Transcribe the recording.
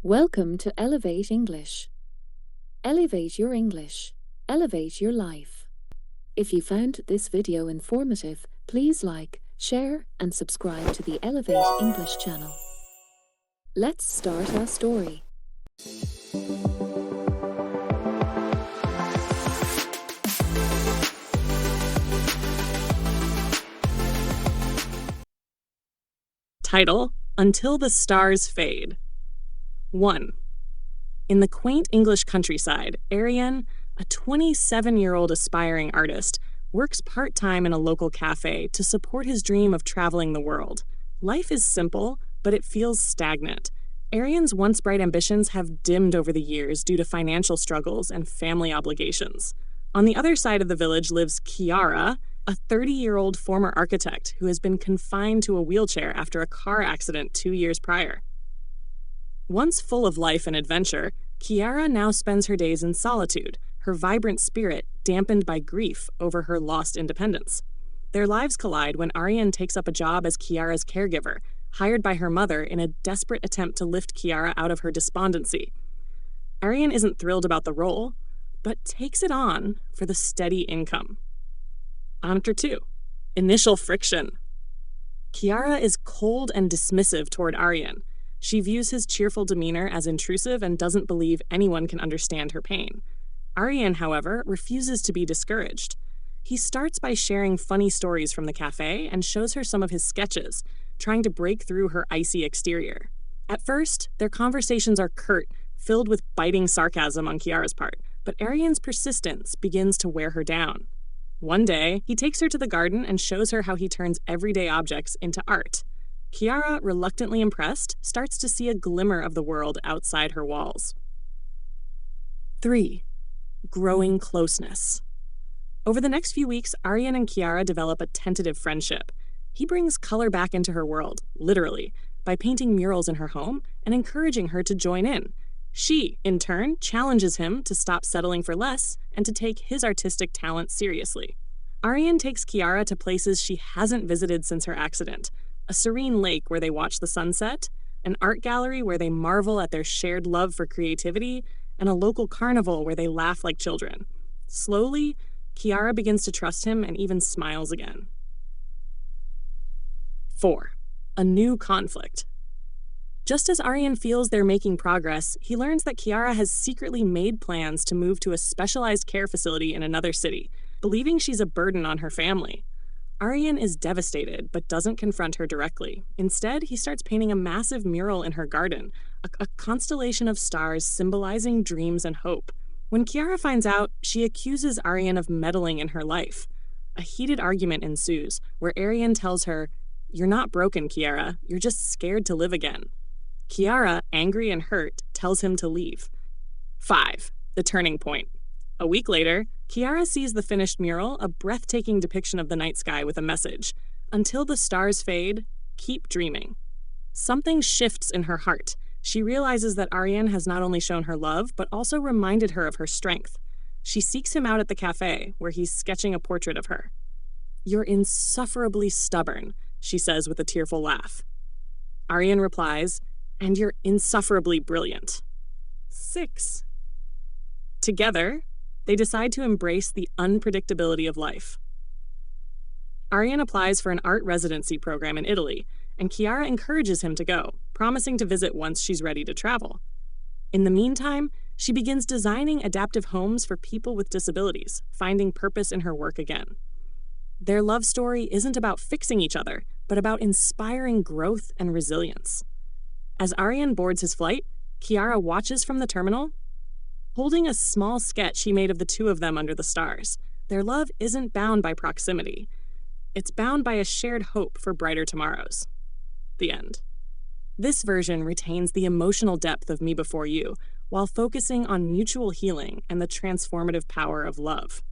Welcome to Elevate English. Elevate your English. Elevate your life. If you found this video informative, please like, share, and subscribe to the Elevate English channel. Let's start our story. Title: Until the Stars Fade. 1. In the quaint English countryside, Ariane, a 27-year-old aspiring artist, works part-time in a local cafe to support his dream of traveling the world. Life is simple, but it feels stagnant. Ariane's once bright ambitions have dimmed over the years due to financial struggles and family obligations. On the other side of the village lives Chiara, a 30-year-old former architect who has been confined to a wheelchair after a car accident 2 years prior. Once full of life and adventure, Chiara now spends her days in solitude, her vibrant spirit dampened by grief over her lost independence. Their lives collide when Ariane takes up a job as Chiara's caregiver, hired by her mother in a desperate attempt to lift Chiara out of her despondency. Ariane isn't thrilled about the role, but takes it on for the steady income. Chapter 2. Initial friction. Chiara is cold and dismissive toward Ariane. She views his cheerful demeanor as intrusive and doesn't believe anyone can understand her pain. Ariane, however, refuses to be discouraged. He starts by sharing funny stories from the cafe and shows her some of his sketches, trying to break through her icy exterior. At first, their conversations are curt, filled with biting sarcasm on Chiara's part, but Ariane's persistence begins to wear her down. One day, he takes her to the garden and shows her how he turns everyday objects into art. Chiara, reluctantly impressed, starts to see a glimmer of the world outside her walls. 3. Growing closeness. Over the next few weeks, Ariane and Chiara develop a tentative friendship. He brings color back into her world, literally, by painting murals in her home and encouraging her to join in. She, in turn, challenges him to stop settling for less and to take his artistic talent seriously. Ariane takes Chiara to places she hasn't visited since her accident: a serene lake where they watch the sunset, an art gallery where they marvel at their shared love for creativity, and a local carnival where they laugh like children. Slowly, Chiara begins to trust him and even smiles again. 4. A new conflict. Just as Ariane feels they're making progress, he learns that Chiara has secretly made plans to move to a specialized care facility in another city, believing she's a burden on her family. Ariane is devastated, but doesn't confront her directly. Instead, he starts painting a massive mural in her garden, a constellation of stars symbolizing dreams and hope. When Chiara finds out, she accuses Ariane of meddling in her life. A heated argument ensues, where Ariane tells her, "You're not broken, Chiara. You're just scared to live again." Chiara, angry and hurt, tells him to leave. 5. The turning point. A week later, Chiara sees the finished mural, a breathtaking depiction of the night sky with a message: "Until the stars fade, keep dreaming." Something shifts in her heart. She realizes that Ariane has not only shown her love, but also reminded her of her strength. She seeks him out at the cafe, where he's sketching a portrait of her. "You're insufferably stubborn," she says with a tearful laugh. Ariane replies, "And you're insufferably brilliant." 6. Together, they decide to embrace the unpredictability of life. Ariane applies for an art residency program in Italy, and Chiara encourages him to go, promising to visit once she's ready to travel. In the meantime, she begins designing adaptive homes for people with disabilities, finding purpose in her work again. Their love story isn't about fixing each other, but about inspiring growth and resilience. As Ariane boards his flight, Chiara watches from the terminal, holding a small sketch he made of the two of them under the stars. Their love isn't bound by proximity. It's bound by a shared hope for brighter tomorrows. The end. This version retains the emotional depth of Me Before You, while focusing on mutual healing and the transformative power of love.